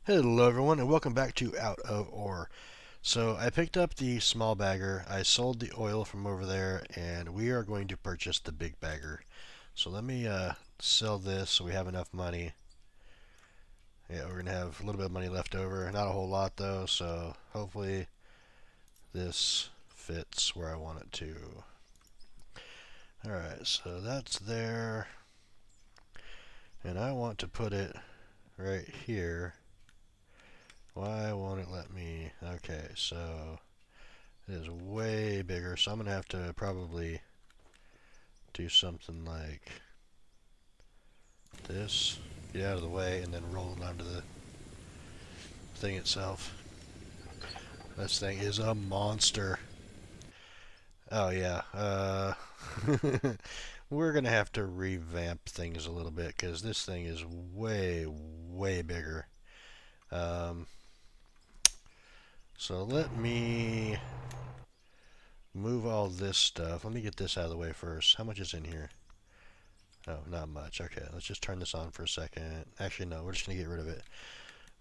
Hello everyone and welcome back to Out of Ore. So I picked up the small bagger, I sold the oil from over there, and we are going to purchase the big bagger. So let me sell this so we have enough money. Yeah, we're going to have a little bit of money left over. Not a whole lot though, so hopefully this fits where I want it to. Alright, so that's there. And I want to put it right here. Why won't it let me? Okay, so it is way bigger, so I'm going to have to probably do something like this. Get out of the way and then roll it onto the thing itself. This thing is a monster. Oh yeah, we're going to have to revamp things a little bit because this thing is way, way bigger. Um, so let me move all this stuff. Let me get this out of the way first. How much is in here? Oh, not much. Okay, let's just turn this on for a second. Actually, no, we're just going to get rid of it.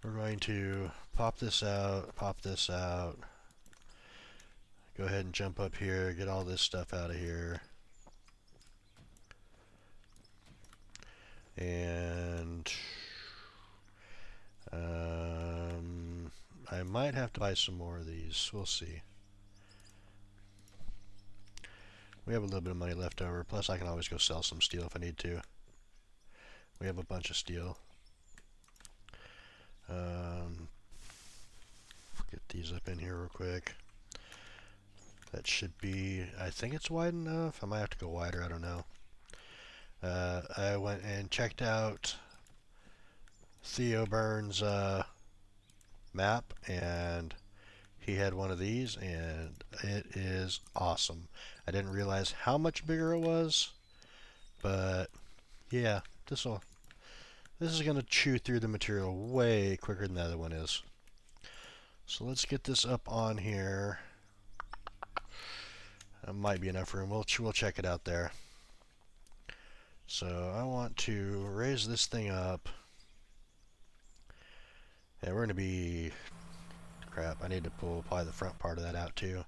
We're going to pop this out, pop this out. Go ahead and jump up here, get all this stuff out of here. And I might have to buy some more of these. We'll see. We have a little bit of money left over. Plus, I can always go sell some steel if I need to. We have a bunch of steel. Get these up in here real quick. That should be, I think it's wide enough. I might have to go wider, I don't know. I went and checked out Theo Burns' map, and he had one of these, and it is awesome. I didn't realize how much bigger it was, but yeah, this is going to chew through the material way quicker than the other one is. So let's get this up on here. That might be enough room. We'll check it out there. So I want to raise this thing up. Yeah, we're going to be... Crap, I need to pull probably the front part of that out too.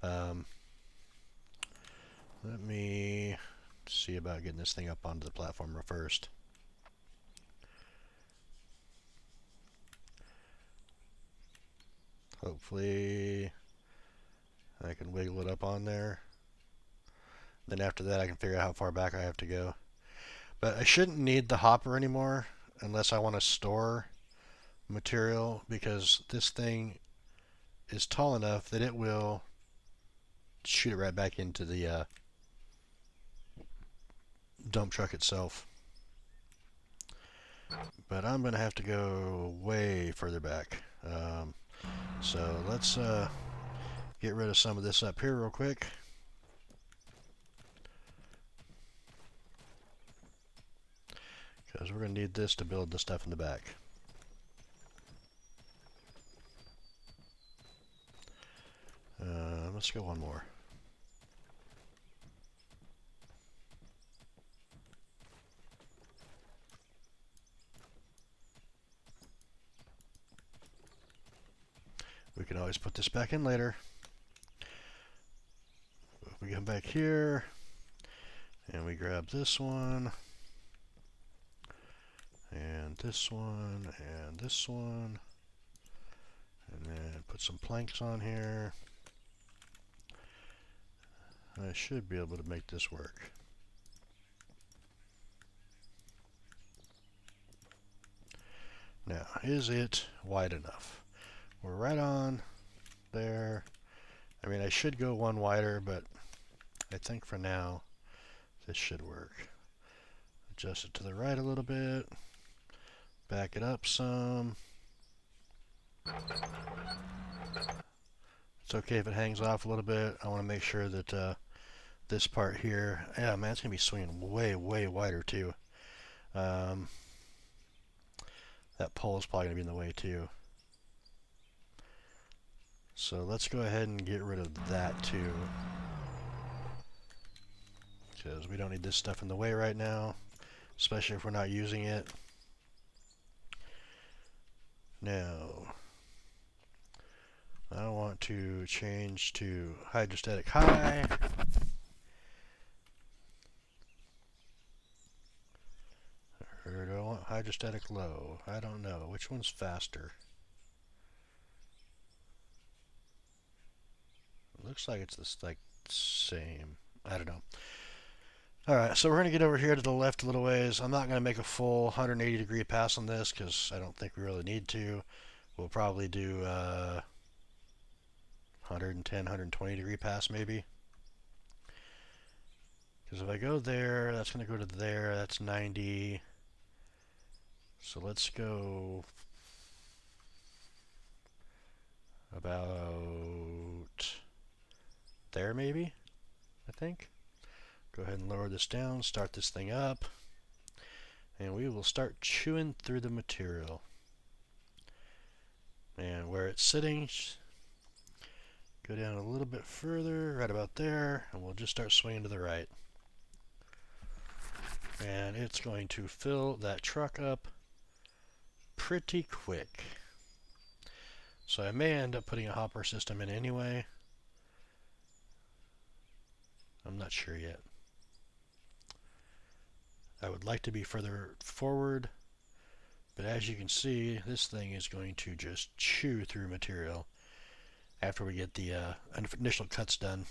Let me see about getting this thing up onto the platform first. Hopefully I can wiggle it up on there. Then after that I can figure out how far back I have to go. But I shouldn't need the hopper anymore unless I want to store material, because this thing is tall enough that it will shoot it right back into the dump truck itself. But I'm going to have to go way further back. So let's get rid of some of this up here real quick. Because we're going to need this to build the stuff in the back. Let's go one more. We can always put this back in later. If we come back here and we grab this one and this one and this one, and then put some planks on here, I should be able to make this work. Now, is it wide enough? We're right on there. I mean, I should go one wider, but I think for now this should work. Adjust it to the right a little bit. Back it up some. It's okay if it hangs off a little bit. I want to make sure that this part here, yeah, man, it's going to be swinging way, way wider too. That pole is probably going to be in the way too. So let's go ahead and get rid of that too, because we don't need this stuff in the way right now, especially if we're not using it. Now, I want to change to hydrostatic high. Or do I want hydrostatic low? I don't know. Which one's faster? It looks like it's this like same. I don't know. Alright, so we're going to get over here to the left a little ways. I'm not going to make a full 180 degree pass on this because I don't think we really need to. We'll probably do 110, 120 degree pass maybe. Because if I go there, that's going to go to there. That's 90. So let's go about there maybe, I think. Go ahead and lower this down, start this thing up, and we will start chewing through the material. And where it's sitting, go down a little bit further, right about there, and we'll just start swinging to the right. And it's going to fill that truck up pretty quick. So I may end up putting a hopper system in anyway. I'm not sure yet. I would like to be further forward, but as you can see, this thing is going to just chew through material after we get the initial cuts done.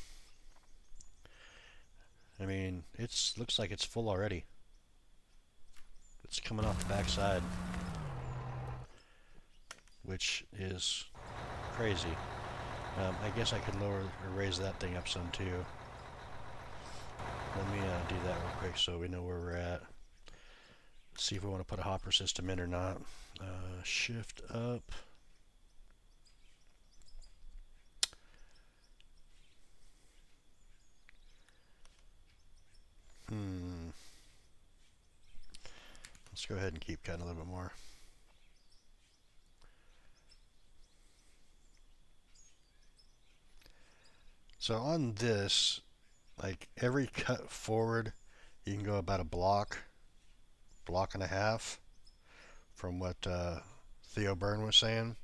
I mean, it looks like it's full already. It's coming off the backside, which is crazy. I guess I could lower or raise that thing up some too. Let me do that real quick so we know where we're at. See if we want to put a hopper system in or not. Shift up. Let's go ahead and keep cutting a little bit more. So on this, like every cut forward, you can go about a block and a half from what Theo Byrne was saying.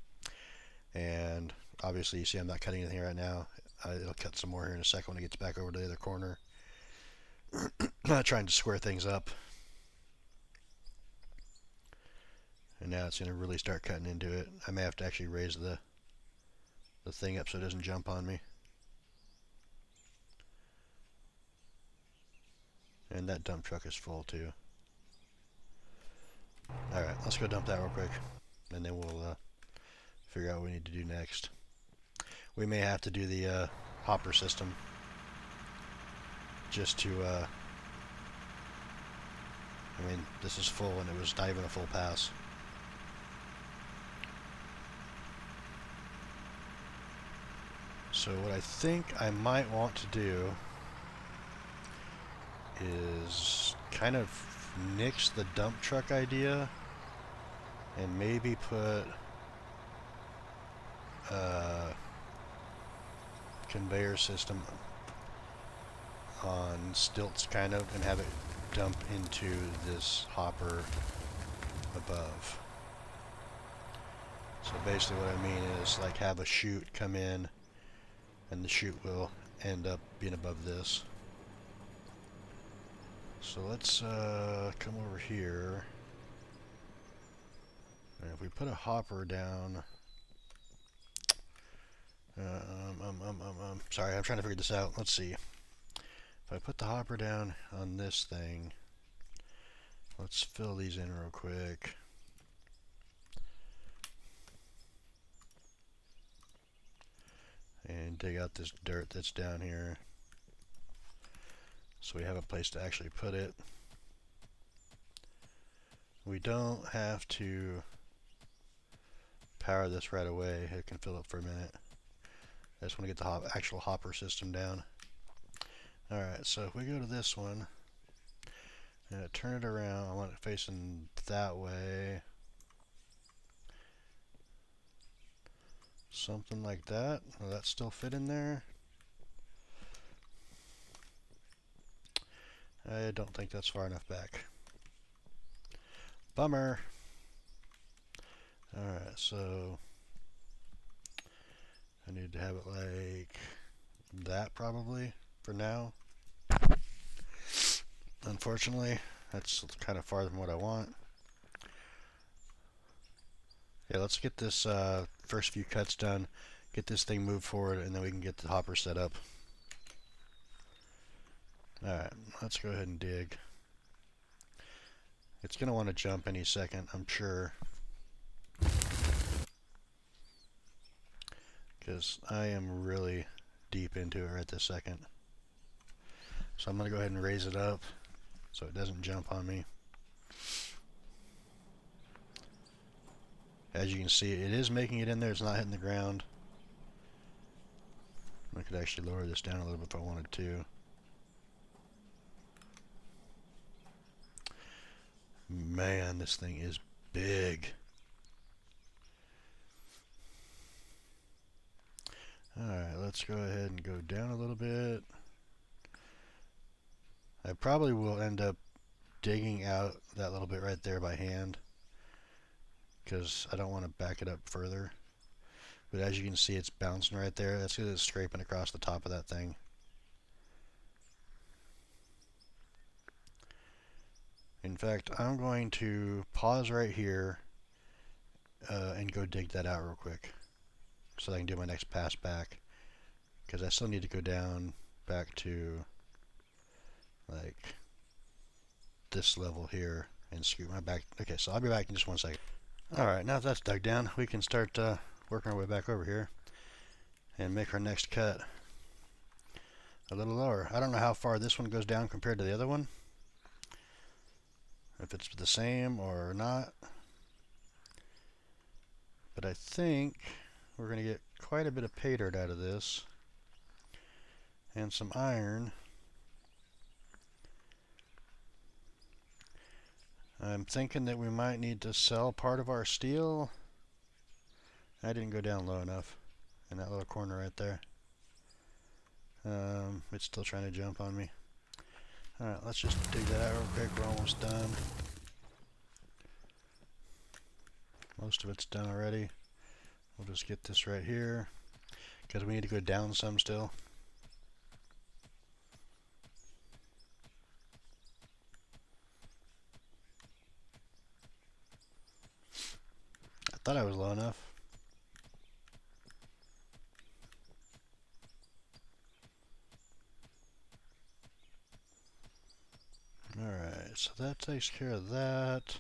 And obviously you see I'm not cutting anything right now. It'll cut some more here in a second when it gets back over to the other corner. Not trying to square things up. And now it's going to really start cutting into it. I may have to actually raise the thing up so it doesn't jump on me. And that dump truck is full too. Alright, let's go dump that real quick. And then we'll figure out what we need to do next. We may have to do the hopper system. Just to, I mean, this is full and it was not even a full pass. So what I think I might want to do is kind of nix the dump truck idea and maybe put a conveyor system on stilts kind of and have it dump into this hopper above. So basically what I mean is like have a chute come in and the chute will end up being above this. So let's come over here, and if we put a hopper down, sorry, I'm trying to figure this out. Let's see. If I put the hopper down on this thing, let's fill these in real quick. And dig out this dirt that's down here. So we have a place to actually put it. We don't have to power this right away. It can fill up for a minute. I just want to get the actual hopper system down. Alright, so if we go to this one, and turn it around, I want it facing that way. Something like that. Will that still fit in there? I don't think that's far enough back. Bummer. Alright, so I need to have it like that probably for now. Unfortunately, that's kind of farther than what I want. Yeah, let's get this first few cuts done, get this thing moved forward, and then we can get the hopper set up. Alright, let's go ahead and dig. It's going to want to jump any second, I'm sure. Because I am really deep into it right this second. So I'm going to go ahead and raise it up so it doesn't jump on me. As you can see, it is making it in there, it's not hitting the ground. I could actually lower this down a little bit if I wanted to. Man, this thing is big. Alright, let's go ahead and go down a little bit. I probably will end up digging out that little bit right there by hand, because I don't want to back it up further. But as you can see, it's bouncing right there. That's because it's scraping across the top of that thing. In fact, I'm going to pause right here and go dig that out real quick so I can do my next pass back, because I still need to go down back to like this level here and scoot my back. Okay, so I'll be back in just 1 second. Alright, now that that's dug down, we can start working our way back over here and make our next cut a little lower. I don't know how far this one goes down compared to the other one, if it's the same or not, but I think we're going to get quite a bit of pay dirt out of this and some iron. I'm thinking that we might need to sell part of our steel. I didn't go down low enough in that little corner right there. It's still trying to jump on me. Alright, let's just dig that out real quick. We're almost done. Most of it's done already. We'll just get this right here, because we need to go down some still. I thought I was low enough. Alright, so that takes care of that.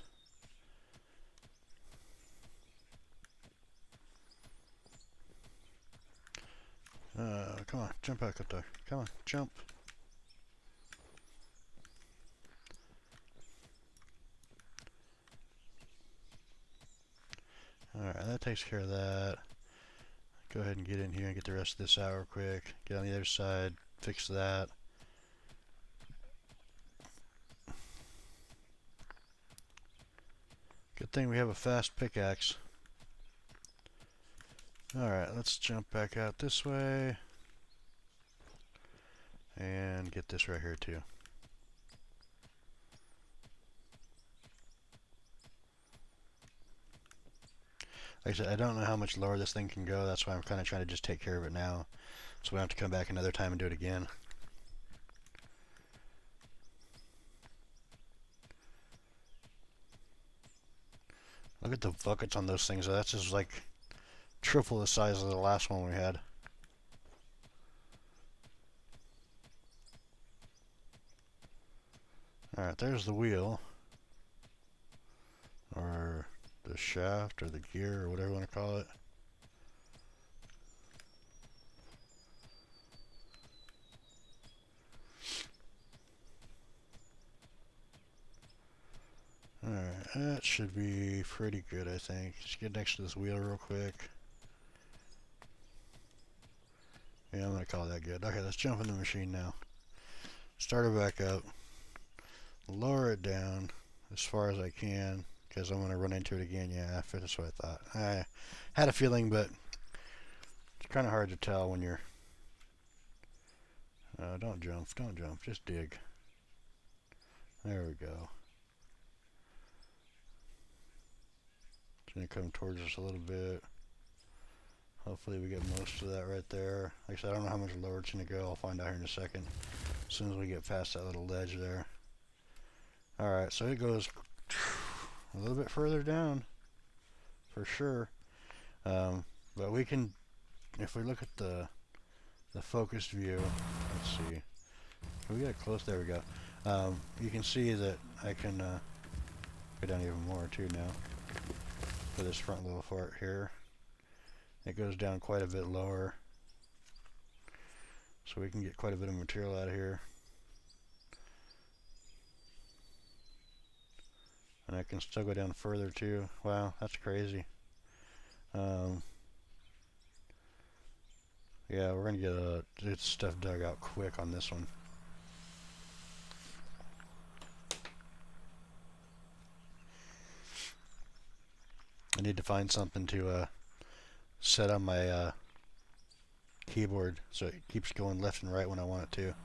Come on, jump back up there. Come on, jump. Alright, that takes care of that. Go ahead and get in here and get the rest of this out real quick. Get on the other side, fix that. Good thing we have a fast pickaxe. Alright, let's jump back out this way and get this right here too. Like I said, I don't know how much lower this thing can go. That's why I'm kind of trying to just take care of it now, so we don't have to come back another time and do it again. Look at the buckets on those things. That's just like triple the size of the last one we had. Alright, there's the wheel, or the shaft, or the gear, or whatever you want to call it. Alright, that should be pretty good, I think. Just get next to this wheel real quick. Yeah, I'm going to call that good. Okay, let's jump in the machine now. Start it back up. Lower it down as far as I can, because I'm going to run into it again. Yeah, that's what I thought. I had a feeling, but it's kind of hard to tell when you're... don't jump, just dig. There we go. It's going to come towards us a little bit. Hopefully we get most of that right there. Like I said, I don't know how much lower it's going to go. I'll find out here in a second. As soon as we get past that little ledge there. Alright, so it goes a little bit further down. For sure. But we can, if we look at the focused view, let's see. We got close, there we go. You can see that I can go down even more too now. For this front little part here. It goes down quite a bit lower. So we can get quite a bit of material out of here. And I can still go down further too. Wow, that's crazy. Yeah, we're gonna get stuff dug out quick on this one. I need to find something to set on my keyboard so it keeps going left and right when I want it to.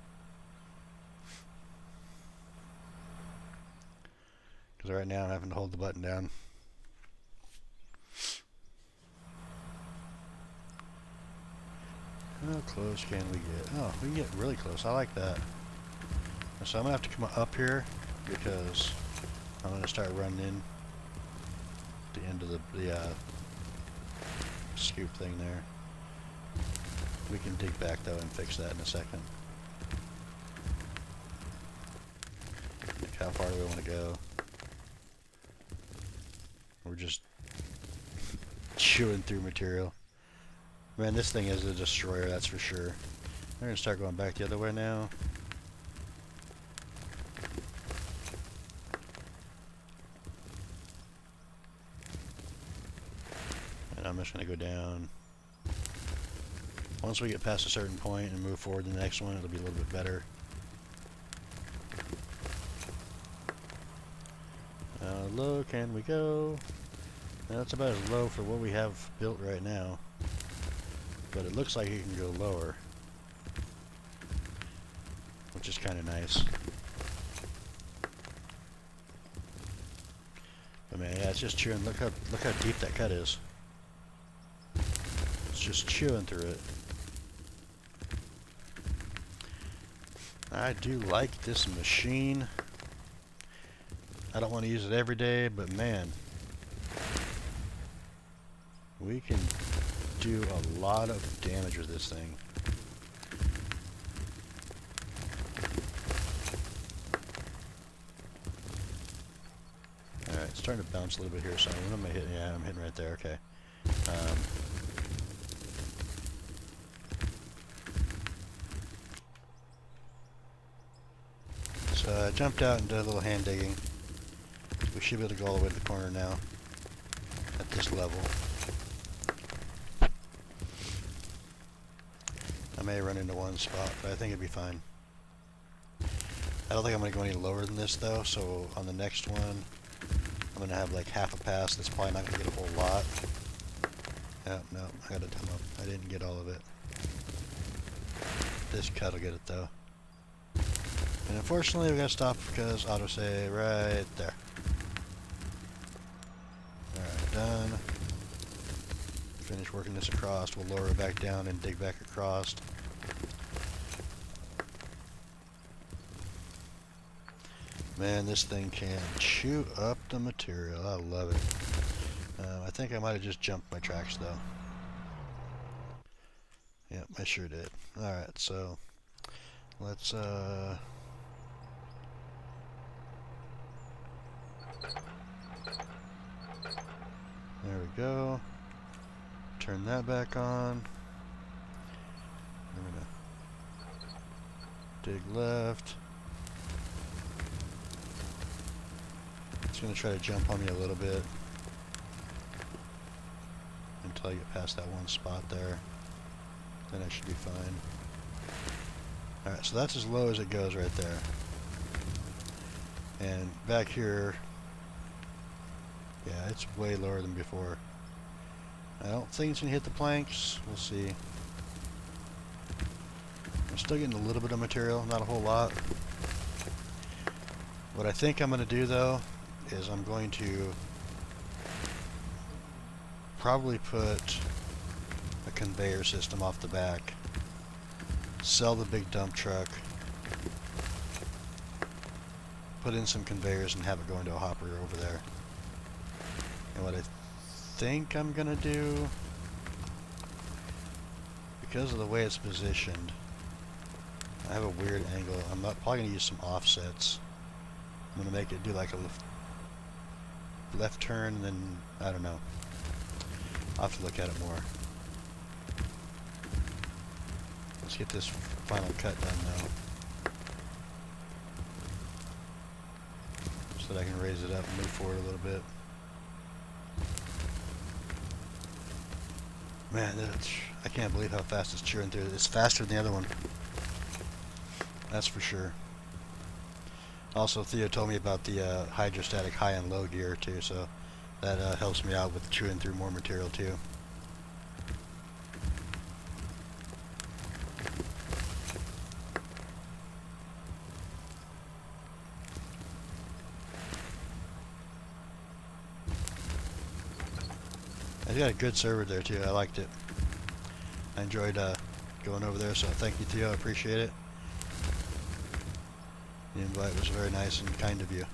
Because right now I'm having to hold the button down. How close can we get? Oh, we can get really close. I like that. So I'm going to have to come up here because I'm going to start running in the end of the scoop thing there. We can dig back though and fix that in a second. Like how far do we want to go? We're just chewing through material. Man, this thing is a destroyer, that's for sure. We're going to start going back the other way now. And I'm just going to go down. Once we get past a certain point and move forward to the next one, it'll be a little bit better. How low can we go? Now, that's about as low for what we have built right now. But it looks like it can go lower. Which is kind of nice. But man, yeah, it's just chewing. Look how deep that cut is. It's just chewing through it. I do like this machine. I don't want to use it every day, but man, we can do a lot of damage with this thing. Alright, it's starting to bounce a little bit here, so what am I hitting? Yeah, I'm hitting right there, okay. So I jumped out and did a little hand digging. We should be able to go all the way to the corner now, at this level. I may run into one spot, but I think it'd be fine. I don't think I'm going to go any lower than this though, so on the next one, I'm going to have like half a pass. That's probably not going to get a whole lot. Yep, no, I got to come up. I didn't get all of it. This cut will get it though. And unfortunately we got to stop because autosave right there. Alright, done. Finish working this across. We'll lower it back down and dig back across. Man, this thing can chew up the material. I love it. I think I might have just jumped my tracks though. Yep, I sure did. Alright, so let's there we go. Turn that back on. I'm gonna dig left. It's gonna try to jump on me a little bit until I get past that one spot there. Then I should be fine. Alright, so that's as low as it goes right there. And back here, yeah, it's way lower than before. I don't think it's going to hit the planks. We'll see. I'm still getting a little bit of material, not a whole lot. What I think I'm going to do though is I'm going to probably put a conveyor system off the back. Sell the big dump truck. Put in some conveyors and have it go into a hopper over there. And what I think I'm gonna do, because of the way it's positioned, I have a weird angle. I'm probably gonna use some offsets. I'm gonna make it do like a left turn, and then I don't know. I'll have to look at it more. Let's get this final cut done now, so that I can raise it up and move forward a little bit. Man, I can't believe how fast it's chewing through. It's faster than the other one. That's for sure. Also, Theo told me about the hydrostatic high and low gear too, so that helps me out with chewing through more material too. He's got a good server there too. I liked it. I enjoyed going over there, so thank you, Theo. I appreciate it. The invite was very nice and kind of you.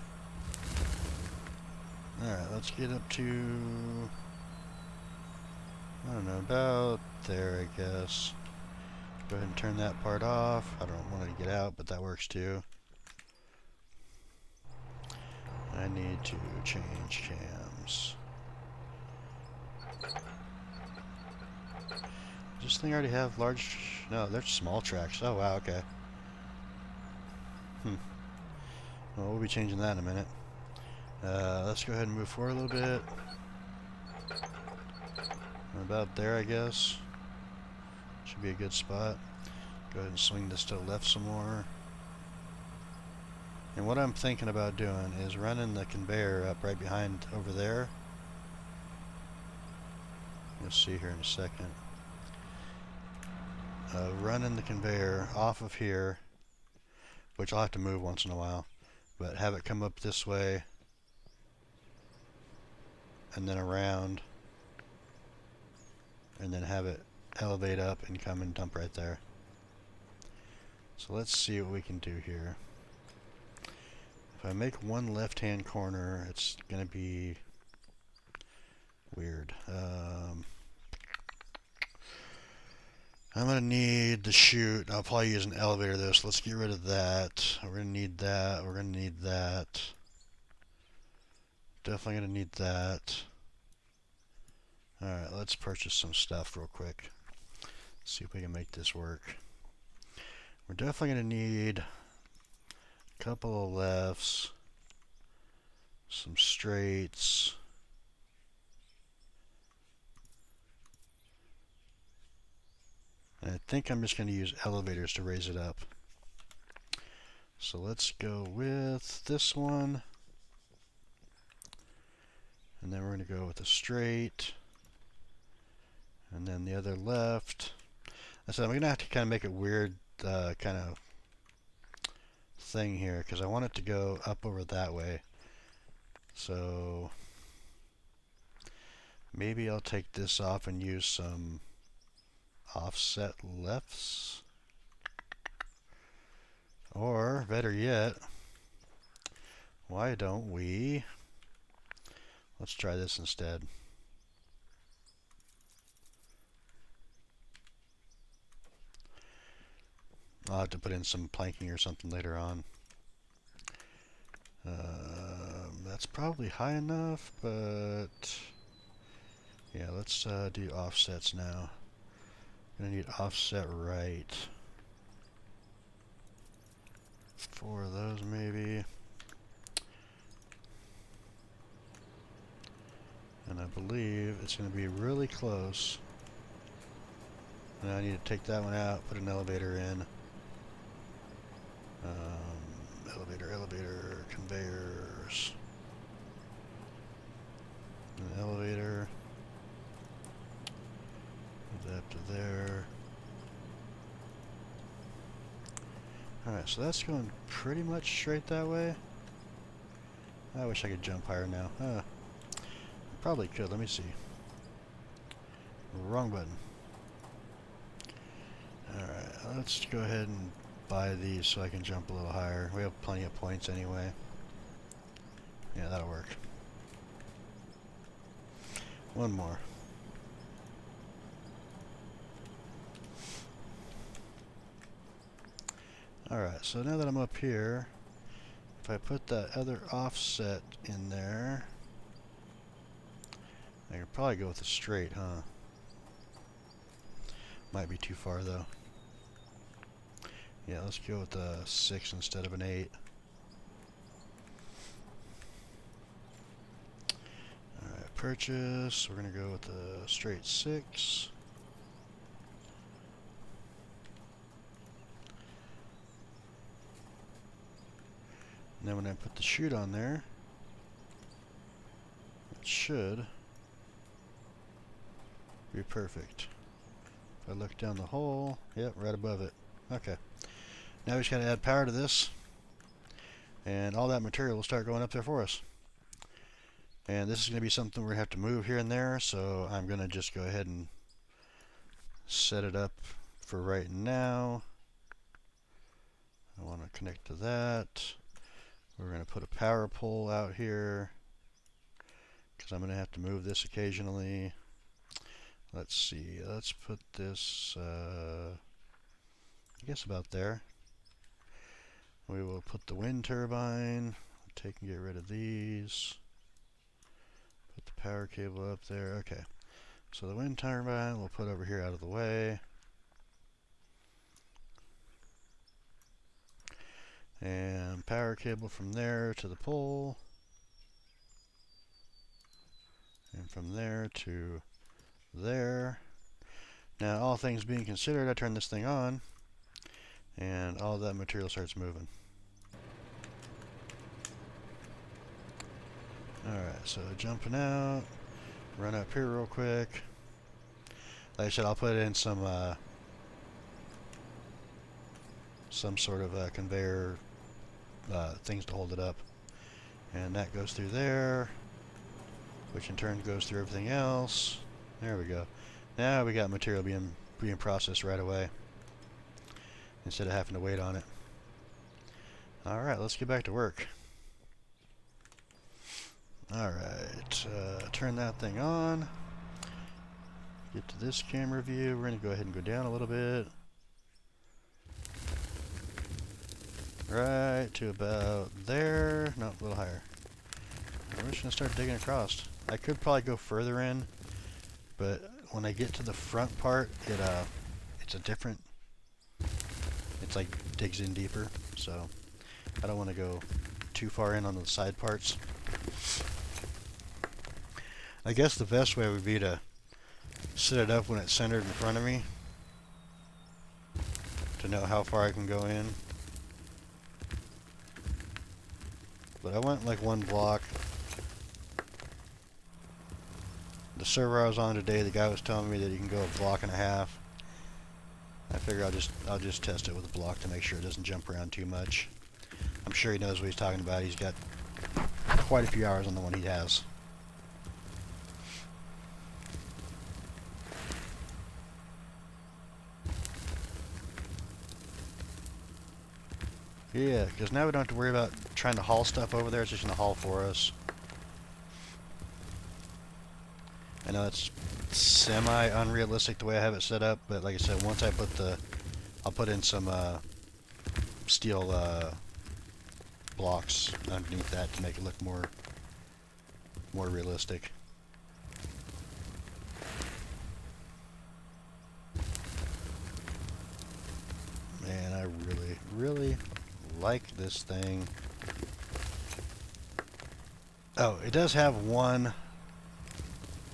Alright, let's get up to, I don't know, about there, I guess. Go ahead and turn that part off. I don't want it to get out, but that works too. I need to change cams. Does this thing already have large? No, they're small tracks. Oh wow, okay. Well, we'll be changing that in a minute. Let's go ahead and move forward a little bit. About there, I guess. Should be a good spot. Go ahead and swing this to the left some more. And what I'm thinking about doing is running the conveyor up right behind over there. You'll see here in a second. Running the conveyor off of here, which I'll have to move once in a while, but have it come up this way and then around, and then have it elevate up and come and dump right there. So let's see what we can do here. If I make one left-hand corner, it's gonna be weird. I'm gonna need the chute. I'll probably use an elevator though, so let's get rid of that. We're gonna need that. We're gonna need that. Definitely gonna need that. Alright, let's purchase some stuff real quick. See if we can make this work. We're definitely gonna need a couple of lefts, some straights. And I think I'm just going to use elevators to raise it up. So let's go with this one. And then we're going to go with a straight. And then the other left. So I'm going to have to kind of make a weird kind of thing here, because I want it to go up over that way. So maybe I'll take this off and use some offset lefts, or better yet, why don't we, let's try this instead. I'll have to put in some planking or something later on. That's probably high enough, but yeah, let's do offsets now. Gonna need offset right. 4 of those maybe. And I believe it's gonna be really close. And I need to take that one out, put an elevator in. Elevator, conveyors. An elevator. Up to there. Alright, so that's going pretty much straight that way. I wish I could jump higher now. Probably could. Let me see. Wrong button. Alright, let's go ahead and buy these so I can jump a little higher. We have plenty of points anyway. Yeah, that'll work. One more. Alright, so now that I'm up here, if I put that other offset in there, I could probably go with a straight, huh? Might be too far though. Yeah, let's go with a 6 instead of an 8. Alright, purchase. We're going to go with a straight 6. And then when I put the chute on there, it should be perfect. If I look down the hole, yep, right above it. Okay. Now we just got to add power to this, and all that material will start going up there for us. And this is going to be something we're going to have to move here and there, so I'm going to just go ahead and set it up for right now. I want to connect to that. We're going to put a power pole out here because I'm going to have to move this occasionally. Let's see, let's put this, I guess about there. We will put the wind turbine, take and get rid of these. Put the power cable up there, okay. So the wind turbine we'll put over here out of the way. And power cable from there to the pole. And from there to there. Now, all things being considered, I turn this thing on, and all that material starts moving. Alright, so jumping out, run up here real quick. Like I said, I'll put in some sort of conveyor things to hold it up. And that goes through there, which in turn goes through everything else. There we go. Now we got material being processed right away, instead of having to wait on it. Alright, let's get back to work. Alright, turn that thing on. Get to this camera view. We're going to go ahead and go down a little bit. Right to about there. No, a little higher. We're just going to start digging across. I could probably go further in, but when I get to the front part, it's a different... It's like digs in deeper, so I don't want to go too far in on the side parts. I guess the best way would be to set it up when it's centered in front of me to know how far I can go in. But I went like one block. The server I was on today, the guy was telling me that you can go a block and a half. I figure I'll just test it with a block to make sure it doesn't jump around too much. I'm sure he knows what he's talking about. He's got quite a few hours on the one he has. Yeah, because now we don't have to worry about trying to haul stuff over there. It's just going to haul for us. I know it's semi-unrealistic the way I have it set up, but like I said, once I put I'll put in some steel blocks underneath that to make it look more realistic. Man, I really like this thing. Oh, it does have one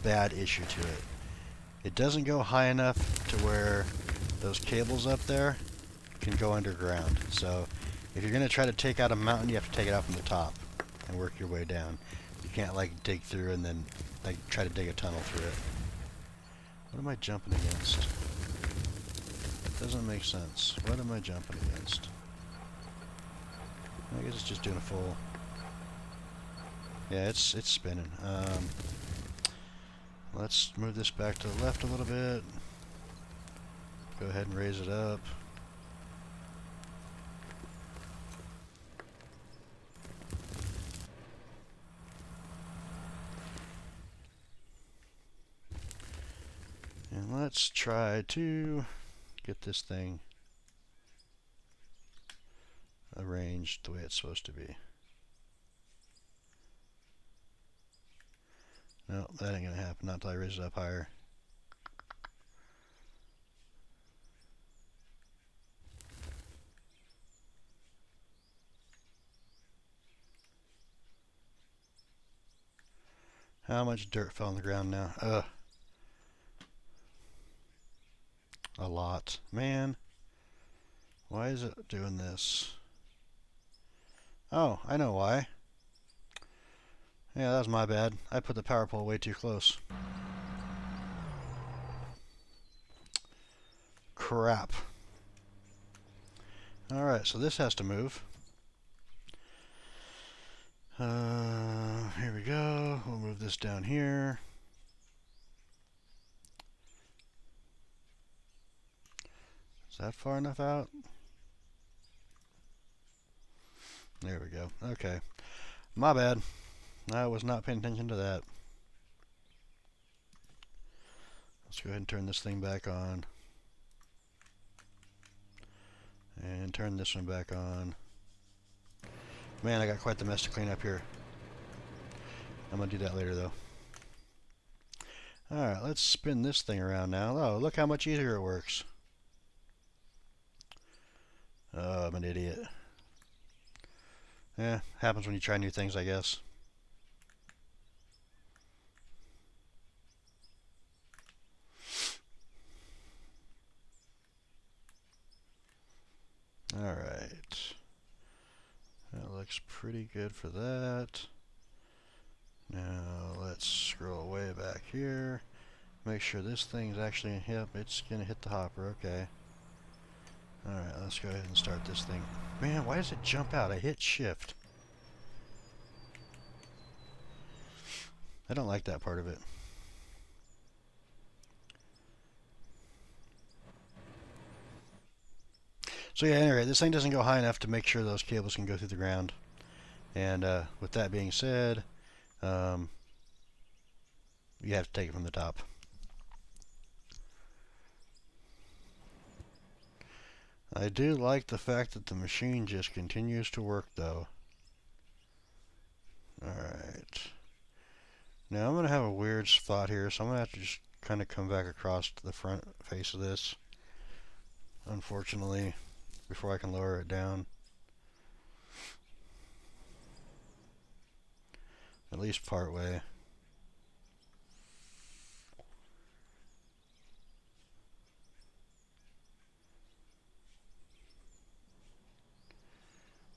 bad issue to it. It doesn't go high enough to where those cables up there can go underground. So if you're going to try to take out a mountain, you have to take it out from the top and work your way down. You can't like dig through and then like try to dig a tunnel through it. What am I jumping against? That doesn't make sense. What am I jumping against? I guess it's just doing a full... Yeah, it's spinning. Let's move this back to the left a little bit. Go ahead and raise it up. And let's try to get this thing arranged the way it's supposed to be. No, that ain't gonna happen, not until I raise it up higher. How much dirt fell on the ground now? A lot. Man, why is it doing this? Oh, I know why. Yeah, that was my bad. I put the power pole way too close. Crap. Alright, so this has to move. Here we go. We'll move this down here. Is that far enough out? There we go. Okay. My bad. I was not paying attention to that. Let's go ahead and turn this thing back on. And turn this one back on. Man, I got quite the mess to clean up here. I'm going to do that later, though. Alright, let's spin this thing around now. Oh, look how much easier it works. Oh, I'm an idiot. Yeah, happens when you try new things, I guess. Alright. That looks pretty good for that. Now let's scroll way back here. Make sure this thing's actually, yep, it's gonna hit the hopper, okay. Alright, let's go ahead and start this thing. Man, why does it jump out? I hit shift. I don't like that part of it. So yeah, anyway, this thing doesn't go high enough to make sure those cables can go through the ground. And with that being said, you have to take it from the top. I do like the fact that the machine just continues to work, though. Alright. Now I'm going to have a weird spot here, so I'm going to have to just kind of come back across to the front face of this, unfortunately, before I can lower it down. At least part way.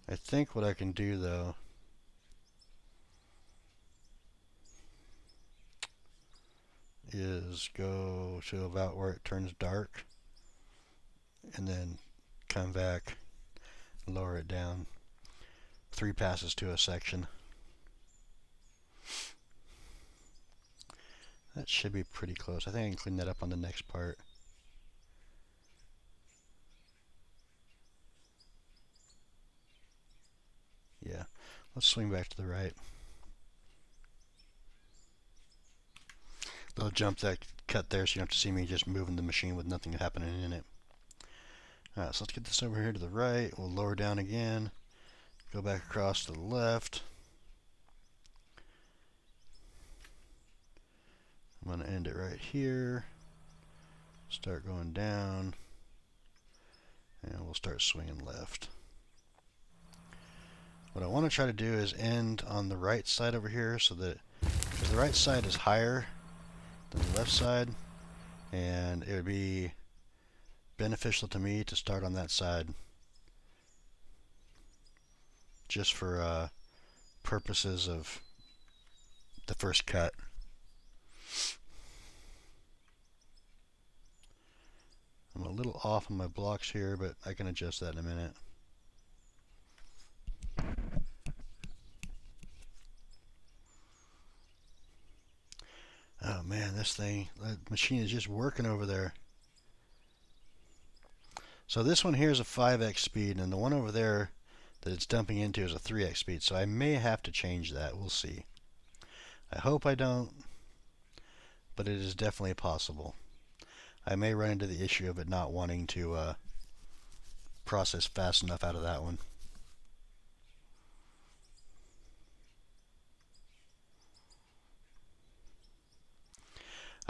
I think what I can do, though, is go to about where it turns dark and then come back, lower it down 3 passes to a section. That should be pretty close. I think I can clean that up on the next part. Yeah, let's swing back to the right. They'll jump that cut there so you don't have to see me just moving the machine with nothing happening in it. Alright, so let's get this over here to the right. We'll lower down again. Go back across to the left. I'm going to end it right here. Start going down. And we'll start swinging left. What I want to try to do is end on the right side over here, so that, because the right side is higher than the left side, and it would be beneficial to me to start on that side, just for purposes of the first cut. I'm a little off on my blocks here, but I can adjust that in a minute. Oh man, that machine is just working over there. So this one here is a 5x speed, and the one over there that it's dumping into is a 3x speed. So I may have to change that. We'll see. I hope I don't, but it is definitely possible. I may run into the issue of it not wanting to process fast enough out of that one.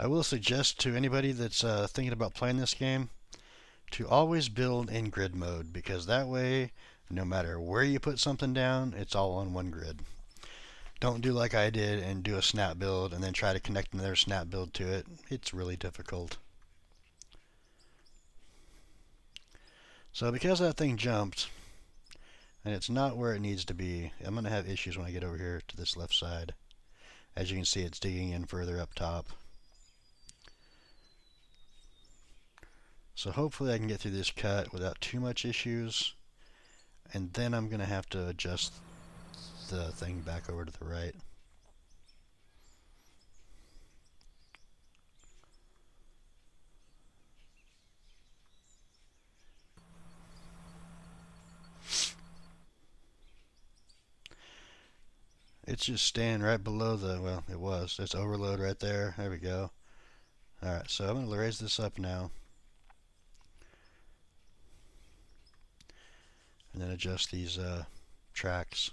I will suggest to anybody that's thinking about playing this game to always build in grid mode, because that way, no matter where you put something down, it's all on one grid. Don't do like I did and do a snap build and then try to connect another snap build to it. It's really difficult. So because that thing jumped, and it's not where it needs to be, I'm going to have issues when I get over here to this left side. As you can see, it's digging in further up top. So hopefully I can get through this cut without too much issues. And then I'm going to have to adjust the thing back over to the right. It's just staying right below the, well, it was. It's overload right there. There we go. Alright, so I'm going to raise this up now. And then adjust these tracks.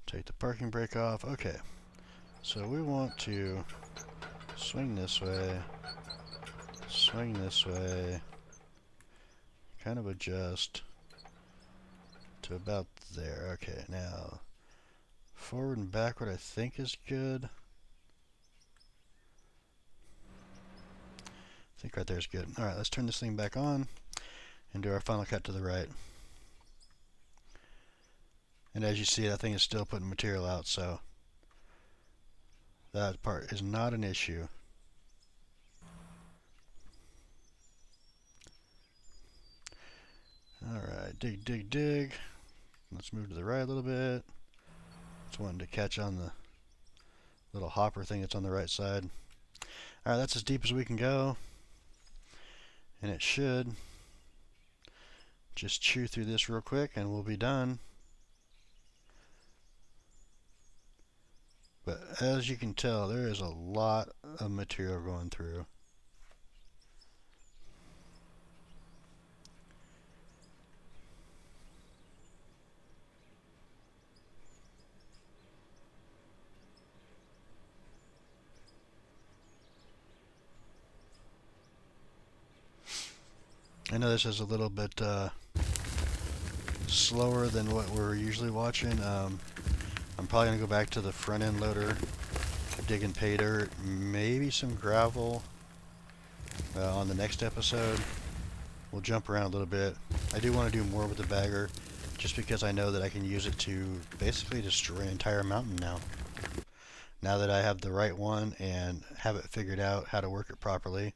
Take the parking brake off. Okay. So we want to swing this way, kind of adjust to about there. Okay, now forward and backward I think is good. I think right there is good. Alright, let's turn this thing back on and do our final cut to the right. And as you see, that thing is still putting material out, so that part is not an issue. Alright, dig, dig, dig. Let's move to the right a little bit. Just wanted to catch on the little hopper thing that's on the right side. Alright, that's as deep as we can go. And it should just chew through this real quick and we'll be done. But as you can tell, there is a lot of material going through. I know this is a little bit slower than what we're usually watching. I'm probably going to go back to the front end loader, digging pay dirt, maybe some gravel on the next episode. We'll jump around a little bit. I do want to do more with the bagger, just because I know that I can use it to basically destroy an entire mountain now. Now that I have the right one and have it figured out how to work it properly.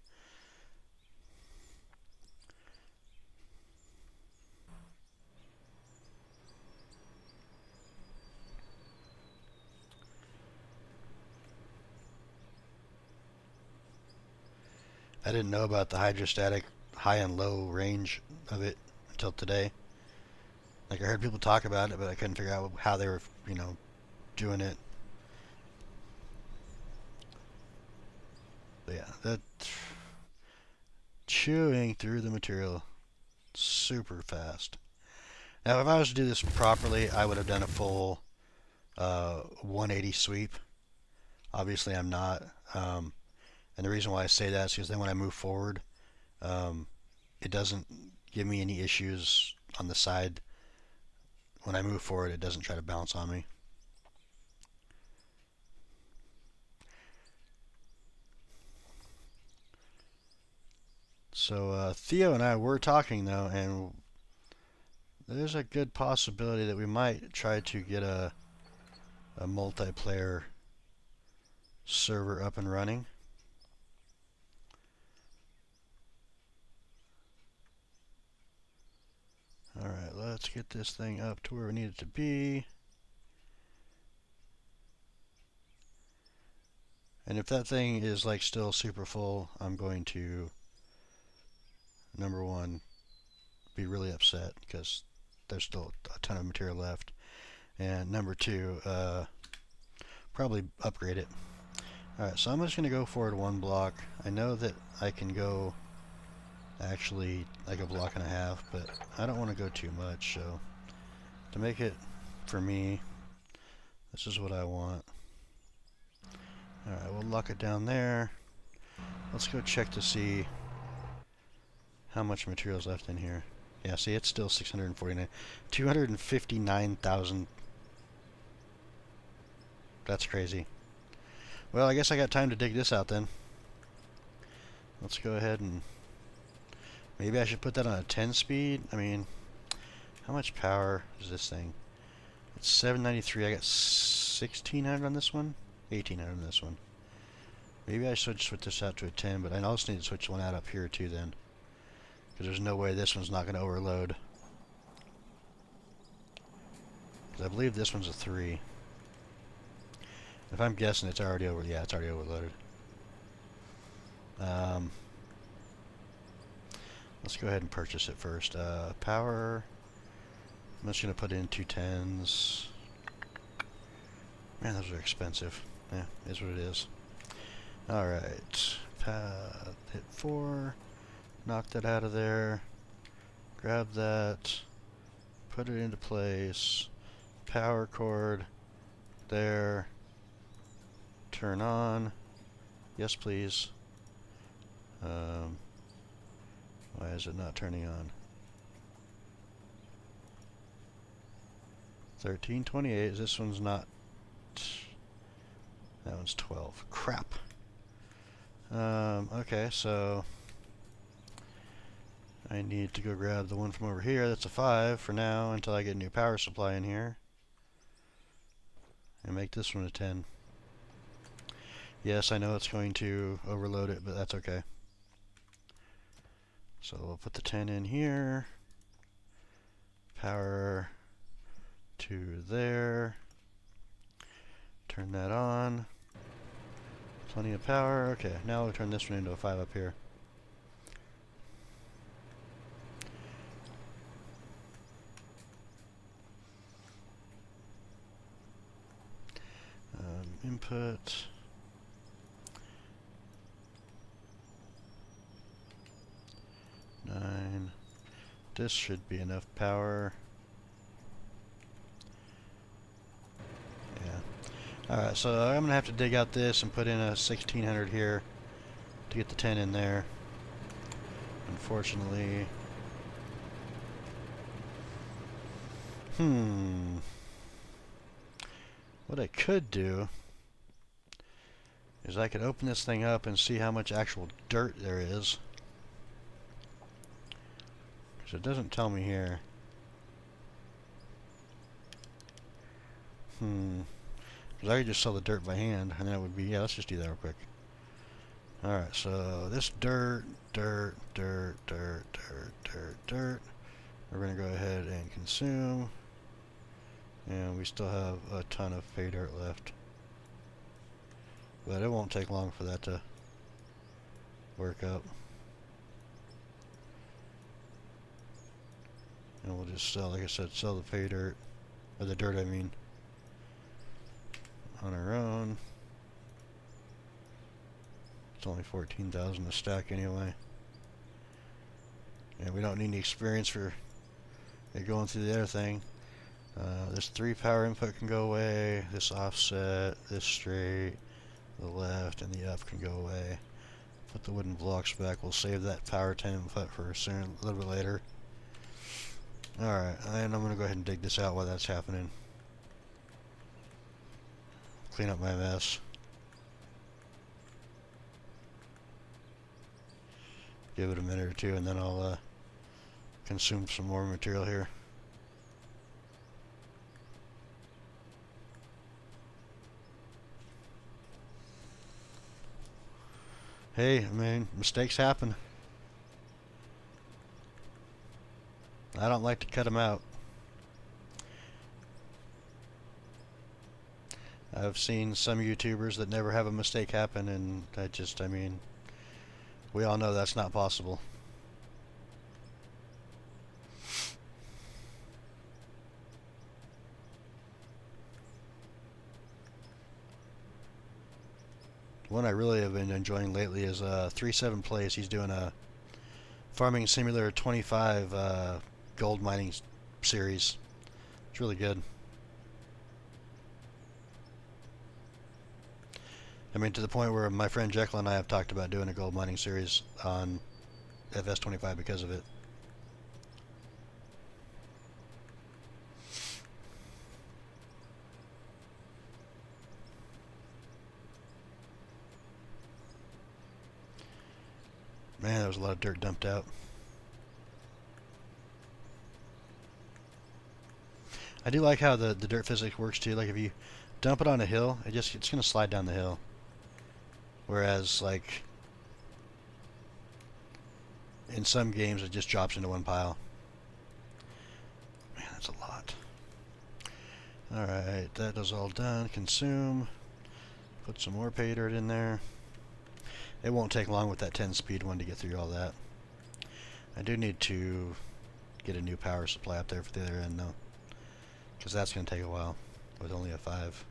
I didn't know about the hydrostatic high and low range of it until today. Like I heard people talk about it, but I couldn't figure out how they were, doing it. But yeah, that chewing through the material super fast. Now, if I was to do this properly, I would have done a full 180 sweep. Obviously, I'm not. And the reason why I say that is because then when I move forward, it doesn't give me any issues on the side. When I move forward, it doesn't try to bounce on me. So Theo and I were talking though, and there's a good possibility that we might try to get a multiplayer server up and running. Alright, let's get this thing up to where we need it to be. And if that thing is like still super full, I'm going to, number one, be really upset because there's still a ton of material left. And number two, probably upgrade it. Alright, so I'm just going to go forward one block. I know that I can go actually like a block and a half, but I don't want to go too much, so to make it for me, this is what I want. Alright, we'll lock it down there. Let's go check to see how much material is left in here. Yeah, see, it's still 649. 259,000. That's crazy. Well, I guess I got time to dig this out then. Let's go ahead and... maybe I should put that on a 10 speed? I mean, how much power is this thing? It's 793. I got 1600 on this one? 1800 on this one. Maybe I should switch this out to a 10, but I also need to switch one out up here too then. Because there's no way this one's not going to overload. Because I believe this one's a 3. If I'm guessing, it's already over. Yeah, it's already overloaded. Let's go ahead and purchase it first. Power. I'm just going to put in 2 10s. Man, those are expensive. Yeah, is what it is. Alright. Hit 4. Knock that out of there. Grab that. Put it into place. Power cord. There. Turn on. Yes, please. Why is it not turning on? 1328. This one's not. That one's 12. Crap. Okay, so I need to go grab the one from over here. That's a 5 for now until I get a new power supply in here. And make this one a 10. Yes, I know it's going to overload it, but that's okay. So we'll put the 10 in here. Power to there. Turn that on. Plenty of power. Okay, now we'll turn this one into a 5 up here. Input. This should be enough power. Yeah. Alright, so I'm going to have to dig out this and put in a 1600 here to get the 10 in there. Unfortunately. What I could do is I could open this thing up and see how much actual dirt there is. So it doesn't tell me here. Because I could just sell the dirt by hand, and then it would be, yeah, let's just do that real quick. Alright, so this dirt, we're going to go ahead and consume. And we still have a ton of pay dirt left. But it won't take long for that to work up. And we'll just sell, like I said, sell the pay dirt, or the dirt I mean, on our own. It's only 14,000 a stack anyway. And we don't need any experience for it going through the other thing. This 3 power input can go away, this offset, this straight, the left, and the up can go away. Put the wooden blocks back. We'll save that power 10 input for soon, a little bit later. Alright, and I'm going to go ahead and dig this out while that's happening. Clean up my mess. Give it a minute or two and then I'll consume some more material here. Hey, I mean, mistakes happen. I don't like to cut them out. I've seen some YouTubers that never have a mistake happen, and I mean, we all know that's not possible. One I really have been enjoying lately is 37 Plays. He's doing a Farming Simulator 25 gold mining series. It's really good. I mean, to the point where my friend Jekyll and I have talked about doing a gold mining series on FS25 because of it. Man, there was a lot of dirt dumped out. I do like how the dirt physics works too. Like if you dump it on a hill, it's gonna slide down the hill. Whereas like in some games it just drops into one pile. Man, that's a lot. Alright, that is all done. Consume. Put some more pay dirt in there. It won't take long with that 10 speed one to get through all that. I do need to get a new power supply up there for the other end though, because that's going to take a while with only a 5.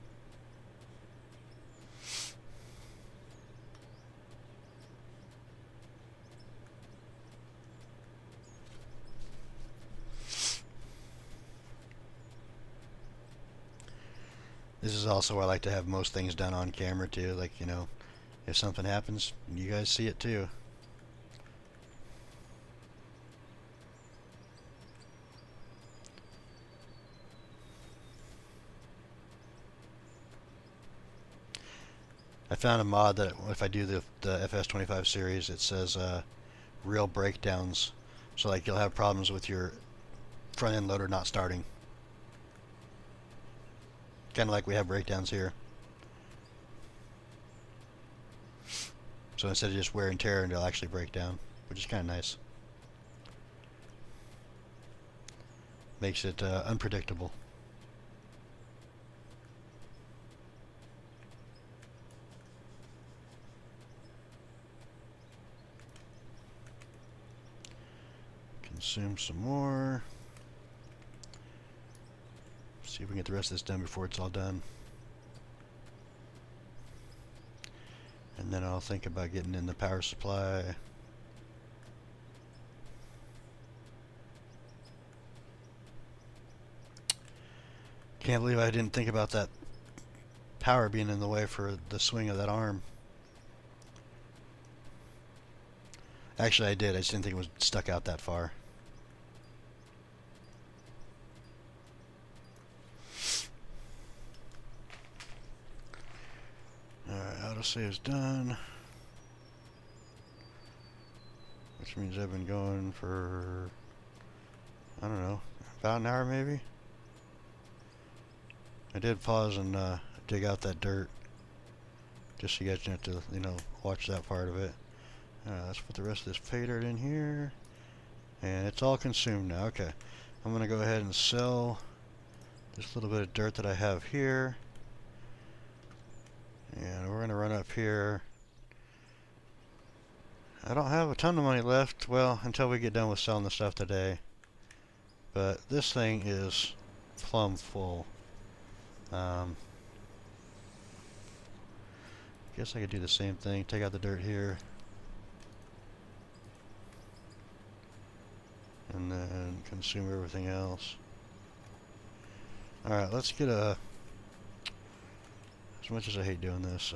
This is also where I like to have most things done on camera too, like, you know, if something happens, you guys see it too. I found a mod that if I do the FS25 series, it says real breakdowns. So like you'll have problems with your front end loader not starting. Kind of like we have breakdowns here. So instead of just wear and tear, it'll actually break down, which is kind of nice. Makes it unpredictable. Consume some more. See if we can get the rest of this done before it's all done. And then I'll think about getting in the power supply. Can't believe I didn't think about that power being in the way for the swing of that arm. Actually, I did. I just didn't think it was stuck out that far. Alright, autosave is done. Which means I've been going for, I don't know, about an hour maybe? I did pause and dig out that dirt. Just so you guys don't have to, you know, watch that part of it. Let's put the rest of this pay dirt in here. And it's all consumed now. Okay. I'm going to go ahead and sell this little bit of dirt that I have here. And we're going to run up here. I don't have a ton of money left, well, until we get done with selling the stuff today. But this thing is plumb full. Guess I could do the same thing. Take out the dirt here. And then consume everything else. Alright, let's get a... As much as I hate doing this,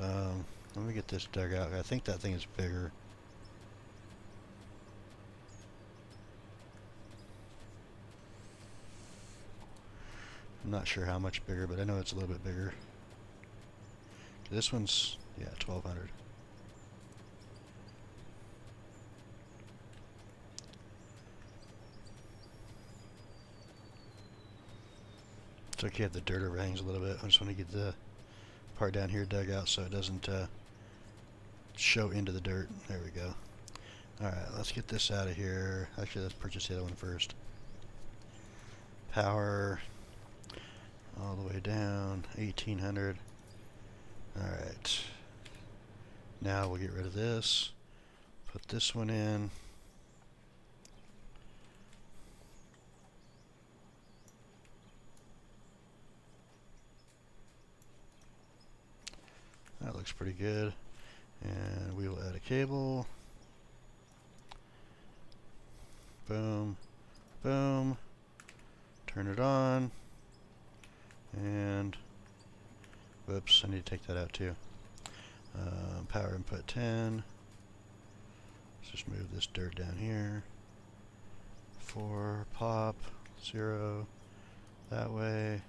let me get this dug out. I think that thing is bigger. I'm not sure how much bigger, but I know it's a little bit bigger. This one's, yeah, 1200. It's okay if the dirt overhangs a little bit. I just want to get the part down here dug out so it doesn't show into the dirt. There we go. Alright, let's get this out of here. Actually, let's purchase the other one first. Power all the way down, 1800. Alright. Now we'll get rid of this. Put this one in. That looks pretty good. And we will add a cable. Boom. Boom. Turn it on. And whoops, I need to take that out too. Power input 10. Let's just move this dirt down here. 4, pop, 0, that way.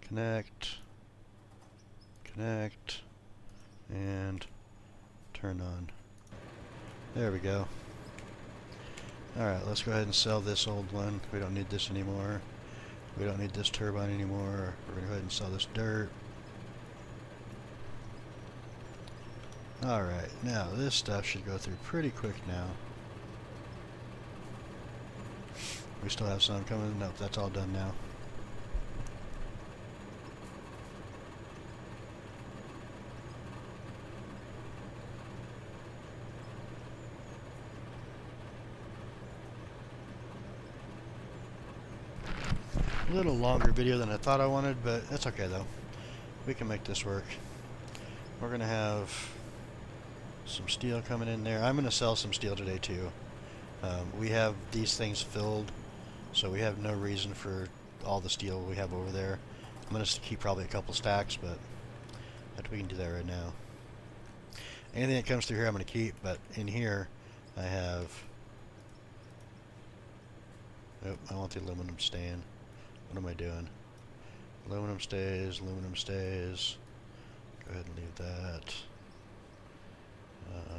Connect, connect, and turn on. There we go. Alright, let's go ahead and sell this old one. We don't need this anymore. We don't need this turbine anymore. We're going to go ahead and sell this dirt. Alright, now this stuff should go through pretty quick now. We still have some coming. Nope, that's all done now. A little longer video than I thought I wanted, but that's okay though. We can make this work. We're going to have some steel coming in there. I'm going to sell some steel today too. We have these things filled, so we have no reason for all the steel we have over there. I'm going to keep probably a couple stacks, but we can do that right now. Anything that comes through here I'm going to keep, but in here I have... Nope, I want the aluminum stand. What am I doing? Aluminum stays, aluminum stays. Go ahead and leave that.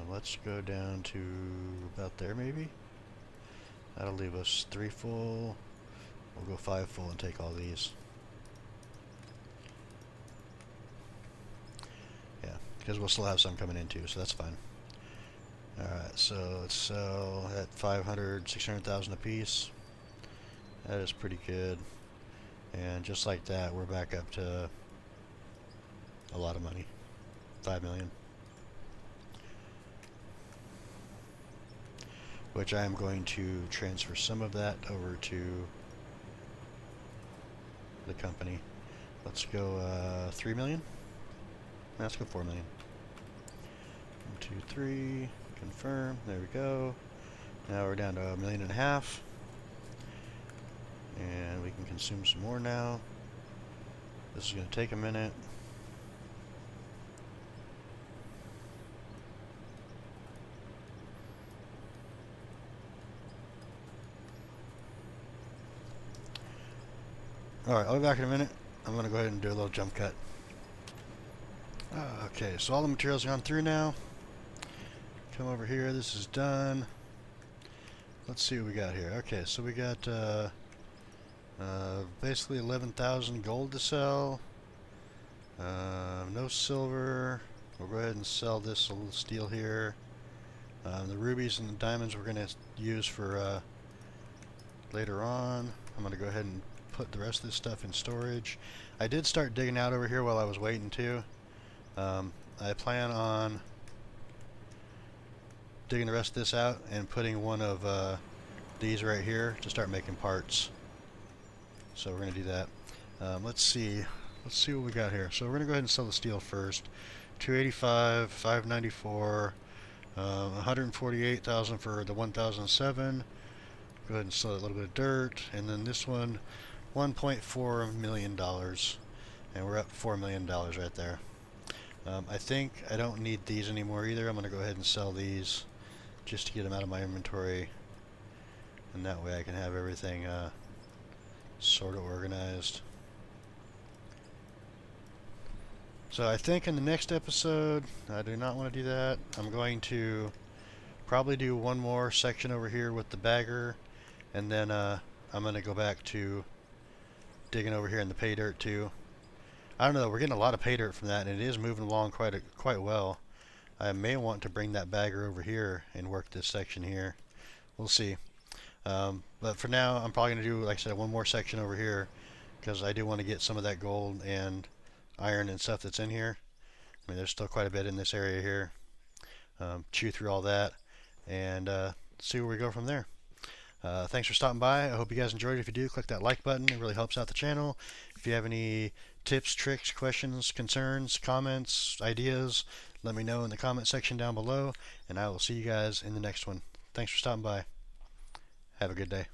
Let's go down to about there maybe. That'll leave us 3 full. We'll go 5 full and take all these. Yeah, because we'll still have some coming in too, so that's fine. Alright, so let's sell at 500, 600,000 a piece. That is pretty good. And just like that, we're back up to a lot of money. 5 million. Which I am going to transfer some of that over to the company. Let's go 3 million. Let's go 4 million. 1, 2, 3. Confirm. There we go. Now we're down to 1.5 million. And we can consume some more now. This is going to take a minute. Alright, I'll be back in a minute. I'm going to go ahead and do a little jump cut. Okay, so all the materials are gone through now. Come over here, this is done. Let's see what we got here. Okay, so we got basically 11,000 gold to sell. No silver. We'll go ahead and sell this little steel here. The rubies and the diamonds we're going to use for later on. I'm going to go ahead and put the rest of this stuff in storage. I did start digging out over here while I was waiting too. I plan on digging the rest of this out and putting one of these right here to start making parts. So we're going to do that. Let's see what we got here. So we're going to go ahead and sell the steel first. 285, 594, 148,000 for the 1007. Go ahead and sell a little bit of dirt, and then this one, $1.4 million, and we're up $4 million right there. I think I don't need these anymore either. I'm going to go ahead and sell these just to get them out of my inventory, and that way I can have everything sort of organized. So I think in the next episode, I do not want to do that. I'm going to probably do one more section over here with the bagger, and then I'm going to go back to digging over here in the pay dirt too. I don't know, we're getting a lot of pay dirt from that, and it is moving along quite well. I may want to bring that bagger over here and work this section here. We'll see. But for now, I'm probably going to do, like I said, one more section over here, because I do want to get some of that gold and iron and stuff that's in here. I mean, there's still quite a bit in this area here. Chew through all that and see where we go from there. Thanks for stopping by. I hope you guys enjoyed it. If you do, click that like button. It really helps out the channel. If you have any tips, tricks, questions, concerns, comments, ideas, let me know in the comment section down below, and I will see you guys in the next one. Thanks for stopping by. Have a good day.